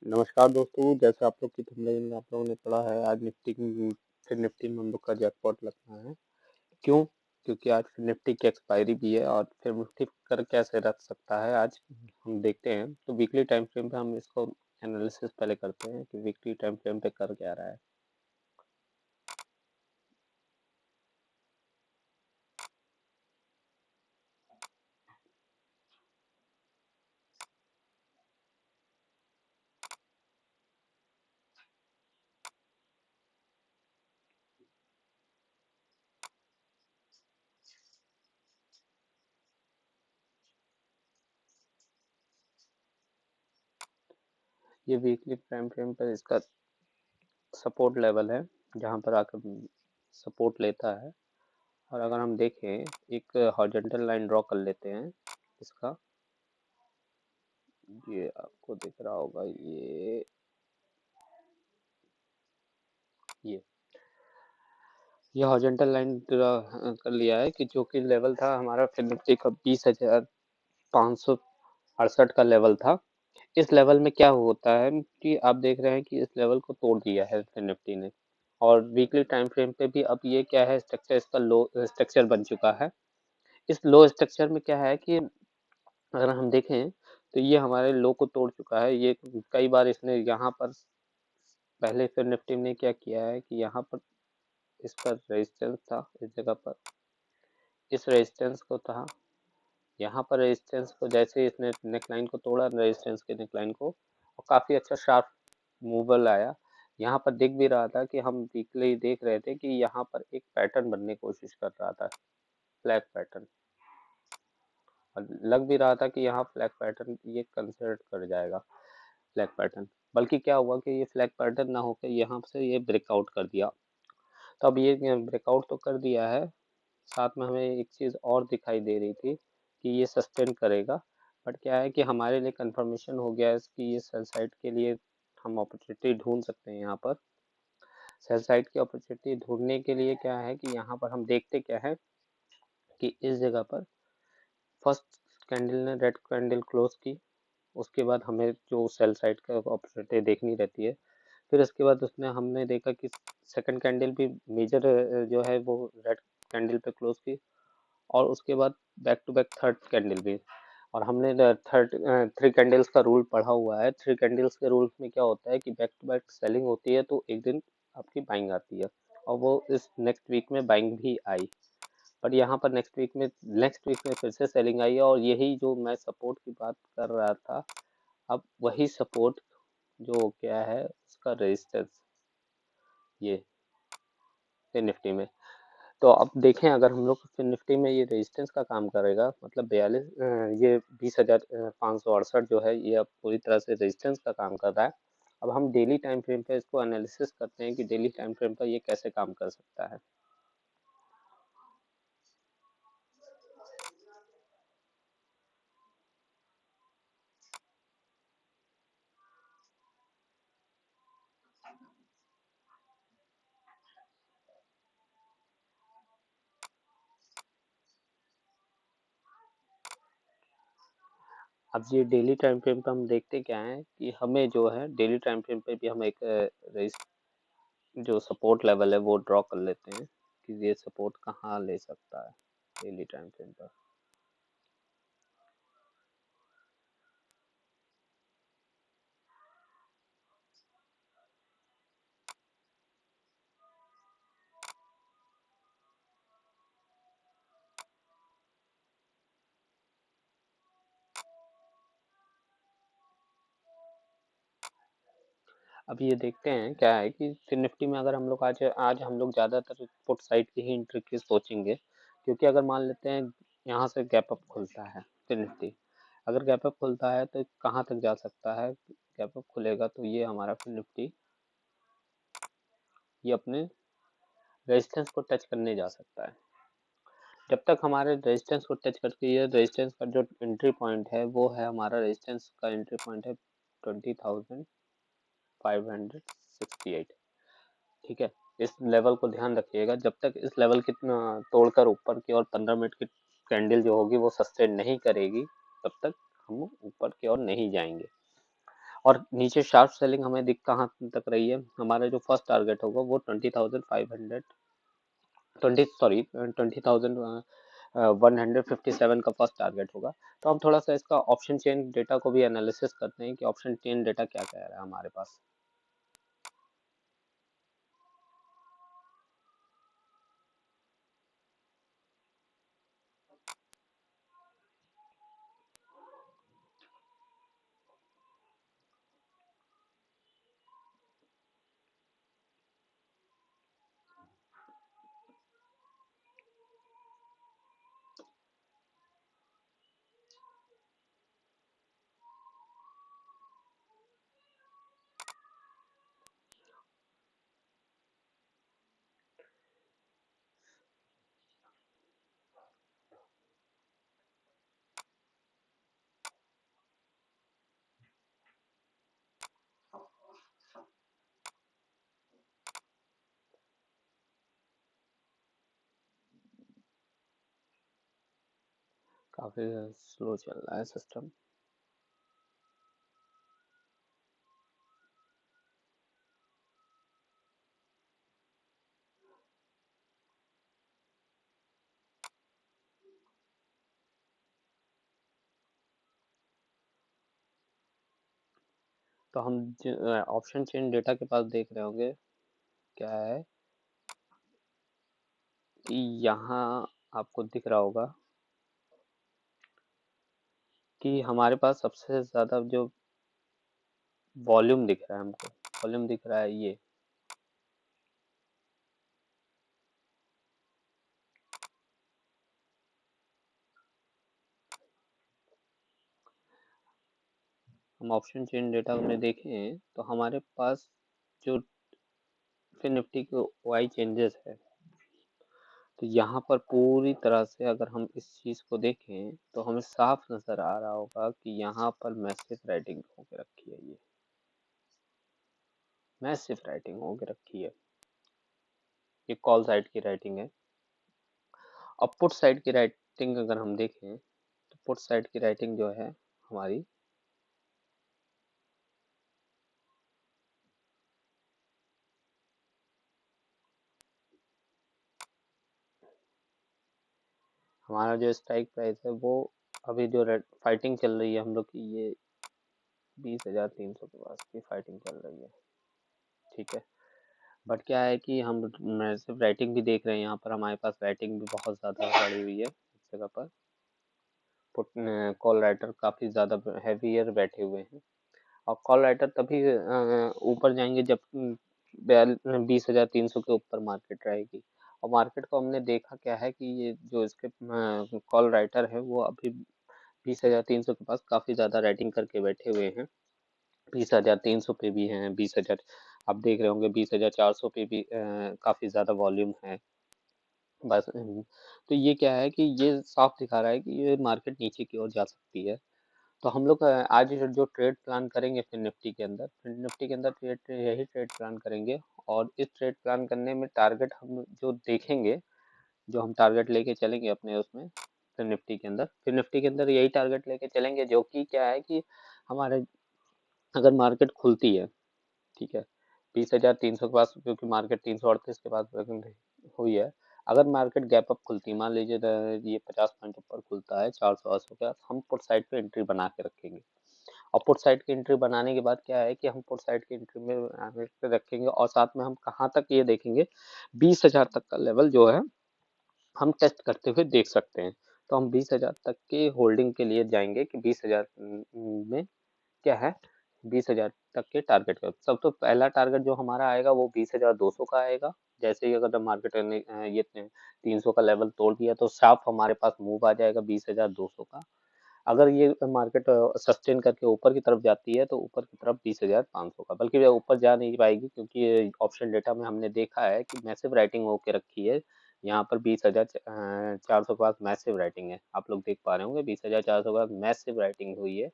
नमस्कार दोस्तों, जैसे आप लोग की थंबनेल में आप लोगों ने पढ़ा है, आज फिर निफ्टी में हम लोग का जैकपॉट लगना है। क्यों? क्योंकि आज फिर निफ्टी की एक्सपायरी भी है और फिर निफ्टी कर कैसे रख सकता है आज हम देखते हैं। तो वीकली टाइम फ्रेम पे हम इसको एनालिसिस पहले करते हैं कि वीकली टाइम फ्रेम पे कर क्या रहा है। ये वीकली टाइम फ्रेम पर इसका सपोर्ट लेवल है, जहाँ पर आकर सपोर्ट लेता है। और अगर हम देखें, एक हॉरिजॉन्टल लाइन ड्रॉ कर लेते हैं इसका। ये आपको दिख रहा होगा, ये ये हॉरिजॉन्टल लाइन कर लिया है कि जो कि लेवल था हमारा फिर निफ्टी का 20,568 का लेवल था। इस लेवल में क्या होता है कि आप देख रहे हैं कि इस लेवल को तोड़ दिया है फिर निफ्टी ने। और वीकली टाइम फ्रेम पे भी अब ये क्या है, स्ट्रक्चर इसका लो स्ट्रक्चर बन चुका है। इस लो स्ट्रक्चर में क्या है कि अगर हम देखें तो ये हमारे लो को तोड़ चुका है। ये कई बार इसने यहाँ पर पहले फिर निफ्टी ने क्या किया है कि यहाँ पर इसका रेजिस्टेंस था, इस जगह पर इस रेजिस्टेंस को था, यहाँ पर रेजिस्टेंस को जैसे इसने नेकलाइन को तोड़ा, रेजिस्टेंस के नेकलाइन को, और काफ़ी अच्छा शार्प मूवल आया। यहाँ पर दिख भी रहा था कि हम वीकली देख रहे थे कि यहाँ पर एक पैटर्न बनने की कोशिश कर रहा था, फ्लैग पैटर्न। और लग भी रहा था कि यहाँ फ्लैग पैटर्न ये कंसिडर कर जाएगा, फ्लैग पैटर्न। बल्कि क्या हुआ कि ये फ्लैग पैटर्न ना होकर यहाँ से ये ब्रेकआउट कर दिया। तो अब ये ब्रेकआउट तो कर दिया है, साथ में हमें एक चीज़ और दिखाई दे रही थी कि ये सस्टेन करेगा। बट क्या है कि हमारे लिए कंफर्मेशन हो गया है कि ये सेल साइड के लिए हम अपॉर्चुनिटी ढूंढ सकते हैं। यहाँ पर सेल साइड की अपॉर्चुनिटी ढूंढने के लिए क्या है कि यहाँ पर हम देखते क्या है कि इस जगह पर फर्स्ट कैंडल ने रेड कैंडल क्लोज की, उसके बाद हमें जो सेल साइड का अपॉर्चुनिटी देखनी रहती है। फिर उसके बाद उसने हमने देखा कि सेकंड कैंडल भी मेजर जो है वो रेड कैंडल पे क्लोज की, और उसके बाद back to back third candle भी। और हमने थर्ड थ्री कैंडल्स का रूल पढ़ा हुआ है। थ्री कैंडल्स के रूल में क्या होता है कि बैक टू बैक सेलिंग होती है तो एक दिन आपकी बाइंग आती है, और वो इस नेक्स्ट वीक में बाइंग भी आई। पर यहाँ पर नेक्स्ट वीक में फिर से सेलिंग आई है, और यही जो मैं सपोर्ट की बात कर रहा था, अब वही सपोर्ट जो क्या है उसका रेजिस्टेंस, ये निफ्टी में। तो अब देखें, अगर हम लोग फिर निफ्टी में ये रेजिस्टेंस का काम करेगा, मतलब 42 ये 20,568 जो है ये अब पूरी तरह से रेजिस्टेंस का काम कर रहा है। अब हम डेली टाइम फ्रेम पे इसको एनालिसिस करते हैं कि डेली टाइम फ्रेम पर ये कैसे काम कर सकता है। अब ये डेली टाइम फ्रेम पे हम देखते क्या है कि हमें जो है डेली टाइम फ्रेम पे भी हम एक जो सपोर्ट लेवल है वो ड्रॉ कर लेते हैं कि ये सपोर्ट कहाँ ले सकता है डेली टाइम फ्रेम पर। अब ये देखते हैं क्या है कि फिर निफ्टी में अगर हम लोग आज आज हम लोग ज़्यादातर पुट साइड की ही एंट्री की सोचेंगे। क्योंकि अगर मान लेते हैं यहाँ से गैप अप खुलता है फिर निफ्टी, अगर गैप अप खुलता है तो कहाँ तक जा सकता है, गैप अप खुलेगा तो ये हमारा फिर निफ्टी ये अपने रेजिस्टेंस को टच करने जा सकता है। जब तक हमारे रेजिस्टेंस को टच करके, ये रेजिस्टेंस का जो एंट्री पॉइंट है वो है, हमारा रेजिस्टेंस का एंट्री पॉइंट है 20,568। ठीक है, इस लेवल को ध्यान रखिएगा। जब तक इस लेवल की तोड़कर ऊपर की और 15 मिनट की कैंडल जो होगी वो सस्टेन नहीं करेगी, तब तक हम ऊपर की ओर नहीं जाएंगे। और नीचे शार्प सेलिंग हमें दिख कहाँ तक रही है, हमारा जो फर्स्ट टारगेट होगा वो 20,500 20 सॉरी 20,000 157 का फर्स्ट टारगेट होगा। तो हम थोड़ा सा इसका ऑप्शन चेन डेटा को भी एनालिसिस करते हैं कि ऑप्शन चेन डेटा क्या कह रहा है हमारे पास। काफी स्लो चल रहा है सिस्टम। तो हम ऑप्शन चेन डेटा के पास देख रहे होंगे क्या है कि यहाँ आपको दिख रहा होगा कि हमारे पास सबसे ज्यादा जो वॉल्यूम दिख रहा है हमको, वॉल्यूम दिख रहा है ये। हम ऑप्शन चेन डेटा में देखें तो हमारे पास जो फिर निफ्टी के वाई चेंजेस है, तो यहाँ पर पूरी तरह से अगर हम इस चीज को देखें तो हमें साफ नजर आ रहा होगा कि यहाँ पर मैसिव राइटिंग होके रखी है, ये मैसिव राइटिंग होके रखी है। ये कॉल साइड की राइटिंग है। अब पुट साइड की राइटिंग अगर हम देखें तो पुट साइड की राइटिंग जो है हमारी, हमारा जो स्ट्राइक प्राइस है वो अभी जो फाइटिंग चल रही है हम लोग की, ये 20,300 के पास की फाइटिंग चल रही है। ठीक है, बट क्या है कि हम सिर्फ राइटिंग भी देख रहे हैं, यहाँ पर हमारे पास राइटिंग भी बहुत ज़्यादा बढ़ी हुई है इस जगह पर। पुट कॉल राइटर काफ़ी ज़्यादा हैवियर बैठे हुए हैं, और कॉल राइटर तभी ऊपर जाएंगे जब 20,300 के ऊपर मार्केट रहेगी। और मार्केट को हमने देखा क्या है कि ये जो इसके कॉल राइटर है वो अभी 20,300 के पास काफ़ी ज़्यादा राइटिंग करके बैठे हुए हैं। 20,300 पे भी हैं, 20,000 आप देख रहे होंगे, 20,400 पे भी काफ़ी ज़्यादा वॉल्यूम है। बस तो ये क्या है कि ये साफ दिखा रहा है कि ये मार्केट नीचे की ओर जा सकती है। तो हम लोग आज जो ट्रेड प्लान करेंगे फिर निफ्टी के अंदर ट्रेड यही ट्रेड प्लान करेंगे। और इस ट्रेड प्लान करने में टारगेट हम जो देखेंगे, जो हम टारगेट लेके चलेंगे अपने उसमें फिर निफ्टी के अंदर यही टारगेट लेके चलेंगे, जो कि क्या है कि हमारे अगर मार्केट खुलती है, ठीक है, 20,300 के पास, क्योंकि मार्केट 338 के पास हुई है। अगर मार्केट गैप अप खुलती है, मान लीजिए ये 50 पॉइंट ऊपर खुलता है 480 के पास, हम पुट साइड पे एंट्री बना के रखेंगे। और पुट साइड की एंट्री बनाने के बाद क्या है कि हम पुट साइड की एंट्री में रखेंगे, और साथ में हम कहाँ तक ये देखेंगे, 20,000 तक का लेवल जो है हम टेस्ट करते हुए देख सकते हैं। तो हम 20,000 तक के होल्डिंग के लिए जाएंगे कि 20,000 में क्या है, 20,000 तक के टारगेट का सब तो पहला टारगेट जो हमारा आएगा वो 20,200 का आएगा। जैसे ही अगर मार्केट ने ये 300 का लेवल तोड़ दिया तो साफ हमारे पास मूव आ जाएगा 20,200 का। अगर ये मार्केट सस्टेन करके ऊपर की तरफ जाती है तो ऊपर की तरफ 20,500 का, बल्कि ऊपर जा नहीं पाएगी, क्योंकि ऑप्शन डेटा में हमने देखा है कि मैसिव राइटिंग होके रखी है। यहाँ पर 20,400 के पास मैसिव राइटिंग है, आप लोग देख पा रहे होंगे 20,400 के पास मैसिव राइटिंग हुई है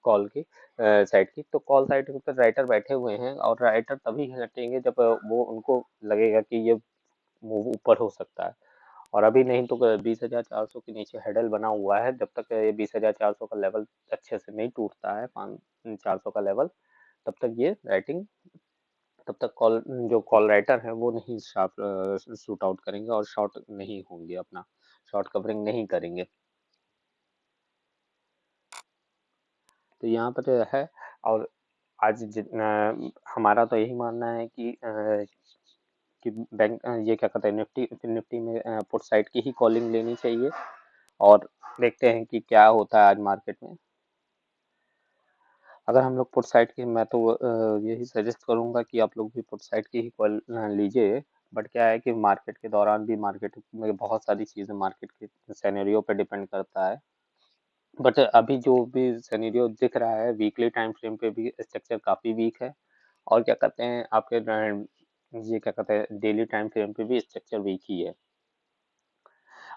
कॉल की साइड की। तो कॉल साइड पर राइटर बैठे हुए हैं, और राइटर तभी हटेंगे जब वो उनको लगेगा कि ये मूव ऊपर हो सकता है। और अभी नहीं तो 20,400 के नीचे हेडल बना हुआ है। जब तक ये 20,400 का लेवल अच्छे से नहीं टूटता है, 400 का लेवल, तब तक ये राइटिंग, तब तक कॉल राइटर है वो नहीं शूट आउट करेंगे और शॉर्ट नहीं होंगे, अपना शॉर्ट कवरिंग नहीं करेंगे। तो यहाँ पर है। और आज जितना हमारा तो यही मानना है कि बैंक ये क्या कहते हैं, निफ्टी में पुट साइड की ही कॉलिंग लेनी चाहिए। और देखते हैं कि क्या होता है आज मार्केट में। अगर हम लोग पुट साइड की, मैं तो यही सजेस्ट करूंगा कि आप लोग भी पुट साइड की ही कॉल लीजिए। बट क्या है कि मार्केट के दौरान भी मार्केट में बहुत सारी चीज़ें मार्केट के सिनेरियो पे डिपेंड करता है। बट अभी जो भी सिनेरियो दिख रहा है वीकली टाइम फ्रेम पे भी स्ट्रक्चर काफ़ी वीक है। और क्या कहते हैं आपके ये क्या कहते हैं डेली टाइम फ्रेम पे भी स्ट्रक्चर वीक ही है।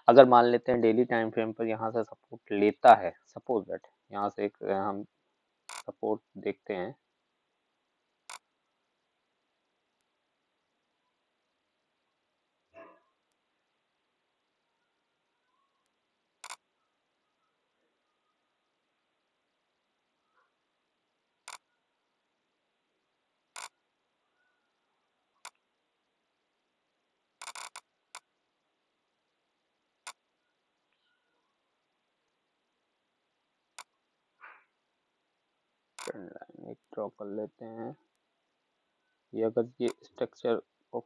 अगर मान लेते हैं डेली टाइम फ्रेम पर यहाँ से सपोर्ट लेता है, सपोज दैट यहाँ से एक हम सपोर्ट देखते हैं। ट्रेंड लाइन एक ड्रॉ कर लेते हैं। ये अगर ये स्ट्रक्चर को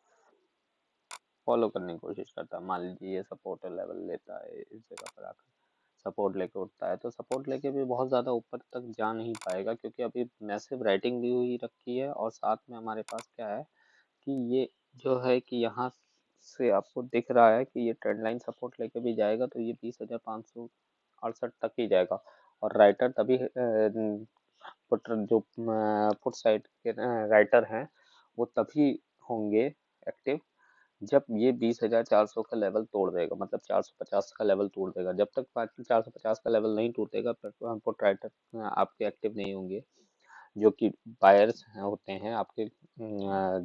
फॉलो करने की कोशिश करता है, मान लीजिए ये सपोर्ट लेवल लेता है, इस जगह पर आकर सपोर्ट लेके उठता है, तो सपोर्ट लेके भी बहुत ज़्यादा ऊपर तक जा नहीं पाएगा, क्योंकि अभी मैसिव राइटिंग भी हुई रखी है। और साथ में हमारे पास क्या है कि ये जो है कि यहाँ से आपको दिख रहा है कि ये ट्रेंड लाइन सपोर्ट लेके भी जाएगा तो ये 20,568 तक ही जाएगा। और राइटर तभी पुट जो पुट साइड के राइटर हैं वो तभी होंगे एक्टिव जब ये 20,400 का लेवल तोड़ देगा, मतलब 450 का लेवल तोड़ देगा। जब तक 450 का लेवल नहीं टूटेगा पुट राइटर आपके एक्टिव नहीं होंगे। जो कि बायर्स होते हैं आपके,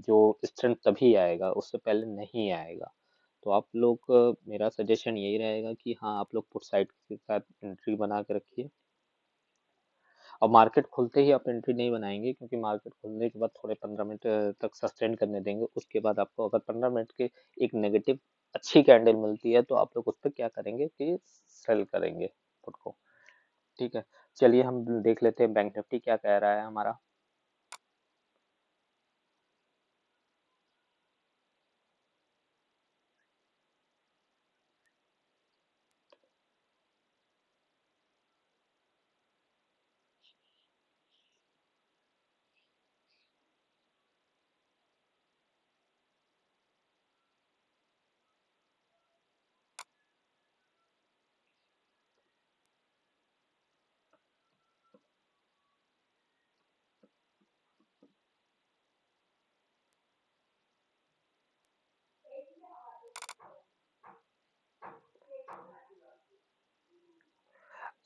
जो स्ट्रेंथ तभी आएगा, उससे पहले नहीं आएगा। तो आप लोग मेरा सजेशन यही रहेगा कि हाँ आप लोग पुट साइड के साथ एंट्री बना के रखिए। और मार्केट खुलते ही आप एंट्री नहीं बनाएंगे, क्योंकि मार्केट खुलने के बाद थोड़े 15 मिनट तक सस्टेन करने देंगे। उसके बाद आपको अगर 15 मिनट के एक नेगेटिव अच्छी कैंडल मिलती है तो आप लोग उस पर क्या करेंगे कि सेल करेंगे पुट को। ठीक है, चलिए हम देख लेते हैं बैंक निफ्टी क्या कह रहा है हमारा।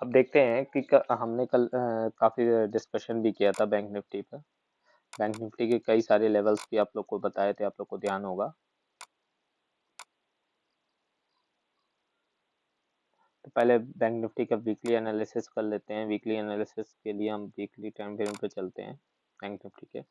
अब देखते हैं कि हमने कल काफी डिस्कशन भी किया था बैंक निफ्टी पर। बैंक निफ्टी के कई सारे लेवल्स भी आप लोग को बताए थे, आप लोग को ध्यान होगा। तो पहले बैंक निफ्टी का वीकली एनालिसिस कर लेते हैं। वीकली एनालिसिस के लिए हम वीकली टाइम फ्रेम पे चलते हैं बैंक निफ्टी के।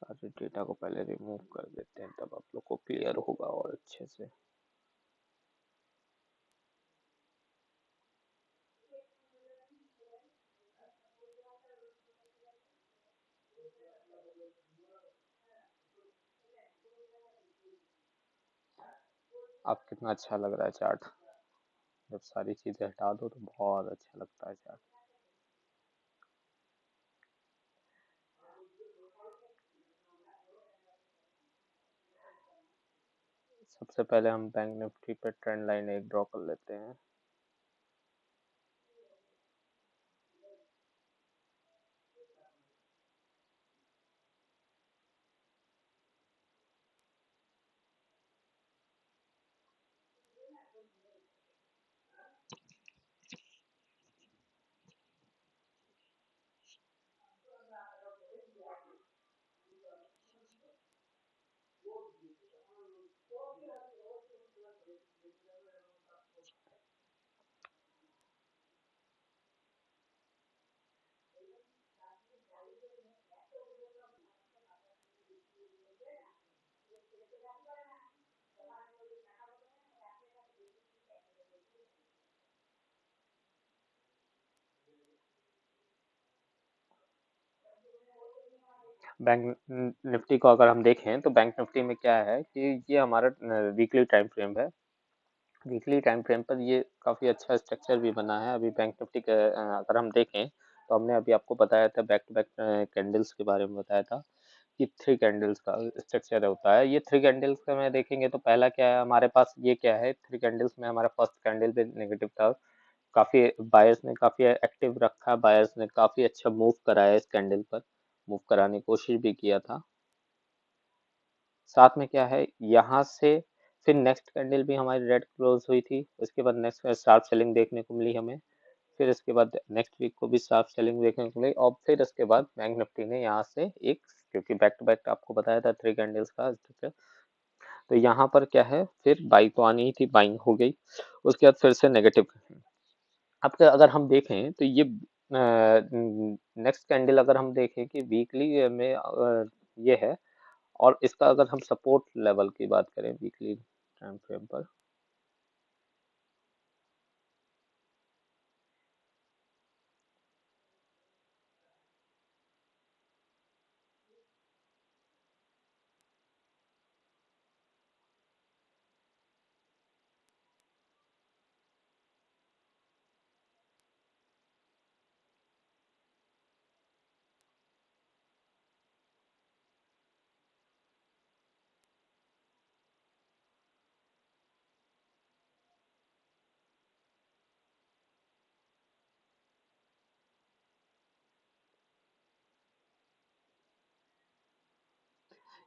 सारे डेटा को पहले रिमूव कर देते हैं, तब आप लोग को क्लियर होगा और अच्छे से। अब कितना अच्छा लग रहा है चार्ट, जब सारी चीजें हटा दो तो बहुत अच्छा लगता है चार्ट। सबसे पहले हम बैंक निफ्टी पे ट्रेंड लाइन एक ड्रॉ कर लेते हैं। बैंक निफ्टी को अगर हम देखें तो बैंक निफ्टी में क्या है कि ये हमारा वीकली टाइम फ्रेम है। वीकली टाइम फ्रेम पर ये काफ़ी अच्छा स्ट्रक्चर भी बना है। अभी बैंक निफ्टी का अगर हम देखें तो हमने अभी आपको बताया था बैक टू बैक कैंडल्स के बारे में बताया था कि थ्री कैंडल्स का स्ट्रक्चर होता है। ये थ्री कैंडल्स का में देखेंगे तो पहला क्या है हमारे पास, ये क्या है थ्री कैंडल्स में हमारा फर्स्ट कैंडल भी नेगेटिव था। काफ़ी बायर्स ने काफ़ी एक्टिव रखा, बायर्स ने काफ़ी अच्छा मूव कराया इस कैंडल पर, मूव कराने की कोशिश भी किया था। साथ में क्या है यहाँ से फिर नेक्स्ट कैंडल भी हमारी रेड क्लोज हुई थी, उसके बाद नेक्स्ट शार्प सेलिंग देखने को मिली हमें। फिर इसके बाद नेक्स्ट वीक को भी शार्प सेलिंग देखने को मिली और फिर इसके बाद बैंक निफ्टी ने यहाँ से एक, क्योंकि बैक टू बैक आपको बताया था थ्री कैंडल्स का स्ट्रक्चर, तो यहाँ पर क्या है फिर बाई तो आनी ही थी, बाइंग हो गई। उसके बाद फिर से नेगेटिव। अब अगर हम देखें तो ये नेक्स्ट कैंडल अगर हम देखें कि वीकली में ये है, और इसका अगर हम सपोर्ट लेवल की बात करें वीकली टाइम फ्रेम पर,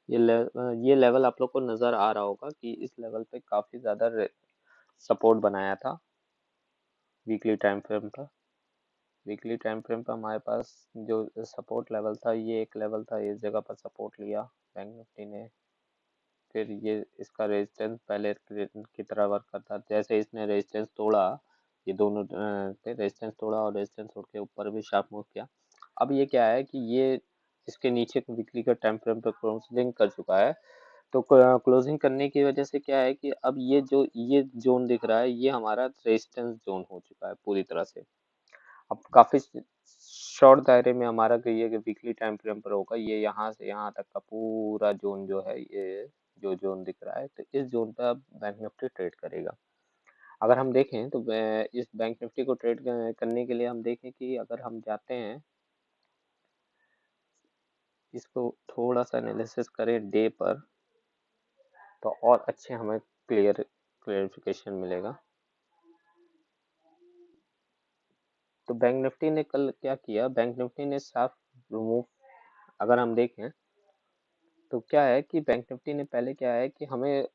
ये लेवल आप लोग को नजर आ रहा होगा कि इस लेवल पे काफी ज्यादा सपोर्ट बनाया था वीकली टाइम फ्रेम पर। वीकली टाइम फ्रेम पर हमारे पास जो सपोर्ट लेवल था, ये एक लेवल था, इस जगह पर सपोर्ट लिया बैंक निफ्टी ने। फिर ये इसका रेजिस्टेंस पहले की तरह वर्क करता, जैसे इसने रेजिस्टेंस तोड़ा, ये दोनों पे रेजिस्टेंस तोड़ा और रेजिस्टेंस तोड़ के ऊपर भी शार्प मूव किया। अब ये क्या है कि ये इसके नीचे वीकली का टाइम फ्रेम पे क्लोजिंग कर चुका है। तो क्लोजिंग करने की वजह से क्या है कि अब ये जोन दिख रहा है, ये हमारा रेजिस्टेंस जोन हो चुका है पूरी तरह से। अब काफी शॉर्ट दायरे में हमारा ये वीकली टाइम फ्रेम पर होगा, ये यहाँ से यहाँ तक का पूरा जोन जो है, ये जो जोन दिख रहा है, तो इस जोन पर अब बैंक निफ्टी ट्रेड करेगा। अगर हम देखें तो इस बैंक निफ्टी को ट्रेड करने के लिए हम देखें कि अगर हम जाते हैं इसको थोड़ा सा एनालिसिस करें डे पर, तो और अच्छे हमें क्लियरिफिकेशन मिलेगा। तो बैंक निफ्टी ने कल क्या किया, बैंक निफ्टी ने साफ रिमूव, अगर हम देखें तो क्या है कि बैंक निफ्टी ने पहले क्या है कि हमें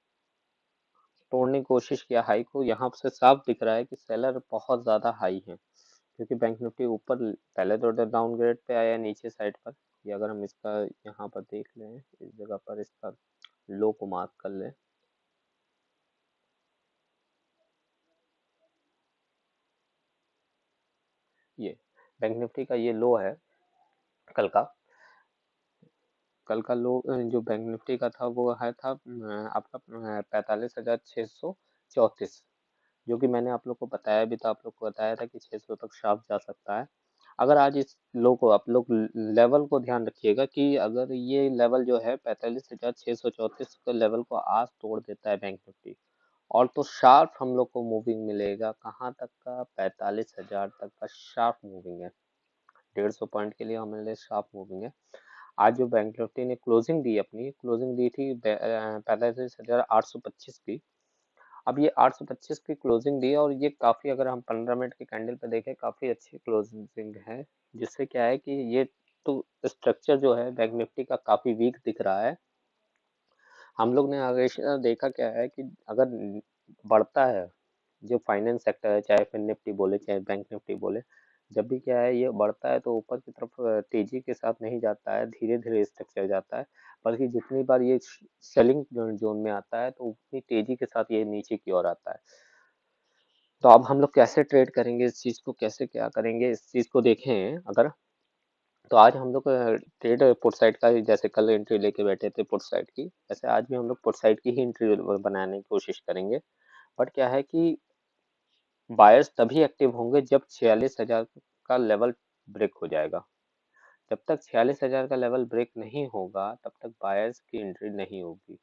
तोड़ने की कोशिश किया हाई को। यहाँ से साफ दिख रहा है कि सेलर बहुत ज़्यादा हाई है, क्योंकि बैंक निफ्टी ऊपर पहले तो डाउनग्रेड पे आया नीचे साइड पर। ये अगर हम इसका यहाँ पर देख लें, इस जगह पर इसका लो को मार्क कर लें, ये बैंक निफ्टी का ये लो है कल का। कल का लो जो बैंक निफ्टी का था वो है था आपका 45,634, जो कि मैंने आप लोग को बताया भी था, आप लोग को बताया था कि 600 तक शार्प जा सकता है। अगर आज इस लो को आप लोग लेवल को ध्यान रखिएगा कि अगर ये लेवल जो है 45,634 के लेवल को आज तोड़ देता है बैंक निफ्टी, और तो शार्प हम लोग को मूविंग मिलेगा कहाँ तक का, 45,000 तक का शार्प मूविंग है। 150 पॉइंट के लिए हमारे लिए शार्प मूविंग है। आज जो बैंक निफ्टी ने क्लोजिंग दी, अपनी क्लोजिंग दी थी 45,825 की। अब ये 825 की क्लोजिंग दी है, और ये काफी, अगर हम 15 मिनट की कैंडल पे देखें, काफी अच्छी क्लोजिंग है। जिससे क्या है कि ये तो स्ट्रक्चर जो है बैंक निफ्टी का काफी वीक दिख रहा है। हम लोग ने हमेशा देखा क्या है कि अगर बढ़ता है जो फाइनेंस सेक्टर है, चाहे फिर निफ्टी बोले चाहे बैंक निफ्टी बोले, जब भी क्या है ये बढ़ता है तो ऊपर की तरफ तेजी के साथ नहीं जाता है, धीरे धीरे स्ट्रक्चर जाता है। बल्कि जितनी बार ये सेलिंग जोन में आता है तो उतनी तेजी के साथ ये नीचे की ओर आता है। तो अब हम लोग कैसे ट्रेड करेंगे इस चीज को, कैसे क्या करेंगे इस चीज को देखें अगर, तो आज हम लोग ट्रेड पुट साइड का, जैसे कल एंट्री लेके बैठे थे पुट साइड की, वैसे आज भी हम लोग पुट साइड की ही एंट्री बनाने की कोशिश करेंगे। बट क्या है कि बायर्स तभी एक्टिव होंगे जब 46,000 का लेवल ब्रेक हो जाएगा। जब तक 46,000 का लेवल ब्रेक नहीं होगा तब तक बायर्स की एंट्री नहीं होगी,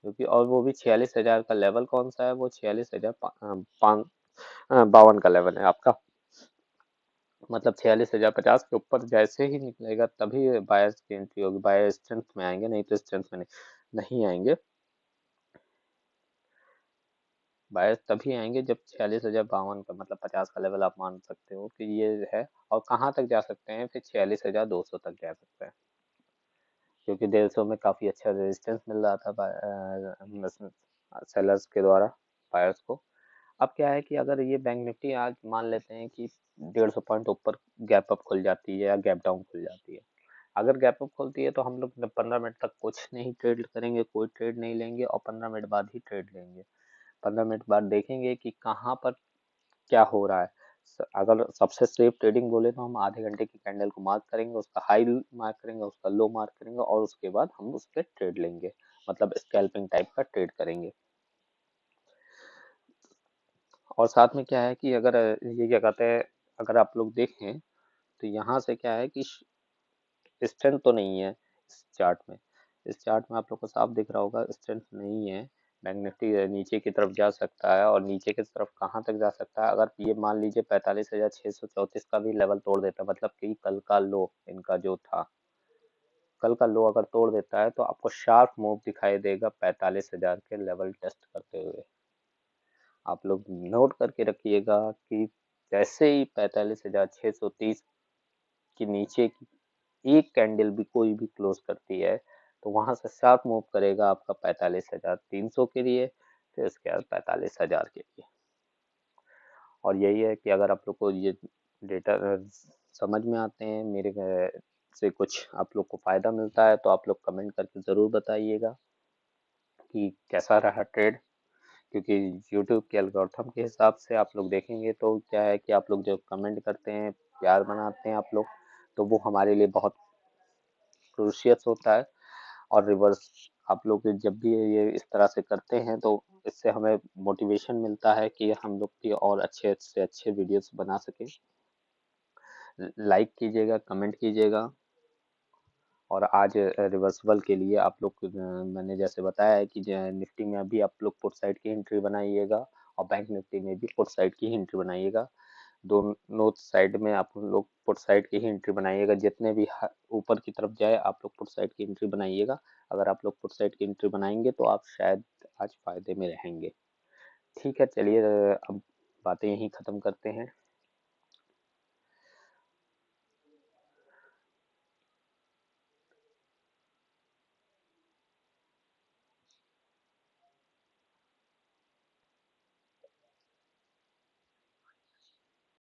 क्योंकि और वो भी 46,000 का लेवल कौन सा है, वो 46,552 का लेवल है आपका। मतलब 46,050 के ऊपर जैसे ही निकलेगा तभी बायर्स की एंट्री होगी, बायर स्ट्रेंथ में आएंगे, नहीं तो स्ट्रेंथ में नहीं आएंगे। बायर्स तभी आएंगे जब 46,052 का मतलब 50 का लेवल आप मान सकते हो कि ये है। और कहाँ तक जा सकते हैं फिर 46,200 तक जा सकते हैं, क्योंकि 150 में काफी अच्छा रेजिस्टेंस मिल रहा था सेलर्स के द्वारा बायर्स को। अब क्या है कि अगर ये बैंक निफ्टी आज मान लेते हैं कि 150 पॉइंट ऊपर गैप अप खुल जाती है या गैप डाउन खुल जाती है, अगर गैप अप खुलती है तो हम लोग 15 मिनट तक कुछ नहीं ट्रेड करेंगे, कोई ट्रेड नहीं लेंगे और 15 मिनट बाद ही ट्रेड लेंगे। 15 मिनट बाद देखेंगे कि कहाँ पर क्या हो रहा है। अगर सबसे सेफ ट्रेडिंग बोले तो हम आधे घंटे की कैंडल को मार्क करेंगे, उसका हाई मार्क करेंगे, उसका लो मार्क करेंगे और उसके बाद हम उस पर ट्रेड लेंगे, मतलब स्कैल्पिंग टाइप का ट्रेड करेंगे। और साथ में क्या है कि अगर ये क्या कहते हैं, अगर आप लोग देखें तो यहाँ से क्या है कि स्ट्रेंथ तो नहीं है इस चार्ट में। इस चार्ट में आप लोग को साफ दिख रहा होगा स्ट्रेंथ नहीं है। बैंक निफ्टी नीचे की तरफ जा सकता है और नीचे की तरफ कहाँ तक जा सकता है, अगर ये मान लीजिए 45,634 का भी लेवल तोड़ देता, मतलब कि कल का लो इनका जो था, कल का लो अगर तोड़ देता है तो आपको शार्प मूव दिखाई देगा 45,000 के लेवल टेस्ट करते हुए। आप लोग नोट करके रखिएगा कि जैसे ही 45,630 के नीचे की एक कैंडल भी कोई भी क्लोज करती है तो वहां से शार्प मूव करेगा आपका 45,300 के लिए, फिर उसके बाद 45,000 के लिए। और यही है कि अगर आप लोग को ये डेटा समझ में आते हैं, मेरे से कुछ आप लोग को फायदा मिलता है तो आप लोग कमेंट करके ज़रूर बताइएगा कि कैसा रहा ट्रेड। क्योंकि यूट्यूब के एल्गोरिथम के हिसाब से आप लोग देखेंगे तो क्या है कि आप लोग जो कमेंट करते हैं, प्यार बनाते हैं आप लोग, तो वो हमारे लिए बहुत क्रूशियस होता है। और रिवर्स आप लोग जब भी ये इस तरह से करते हैं तो इससे हमें मोटिवेशन मिलता है कि हम लोग भी और अच्छे से अच्छे वीडियोस बना सकें। लाइक कीजिएगा, कमेंट कीजिएगा। और आज रिवर्सिबल के लिए आप लोग मैंने जैसे बताया है कि निफ्टी में अभी आप लोग पुट साइड की एंट्री बनाइएगा और बैंक निफ्टी में भी पुट साइड की एंट्री बनाइएगा। दोनों साइड में आप लोग पुट साइड की ही एंट्री बनाइएगा, जितने भी ऊपर की तरफ जाए आप लोग पुट साइड की एंट्री बनाइएगा। अगर आप लोग पुट साइड की एंट्री बनाएंगे तो आप शायद आज फायदे में रहेंगे। ठीक है, चलिए अब बातें यहीं ख़त्म करते हैं।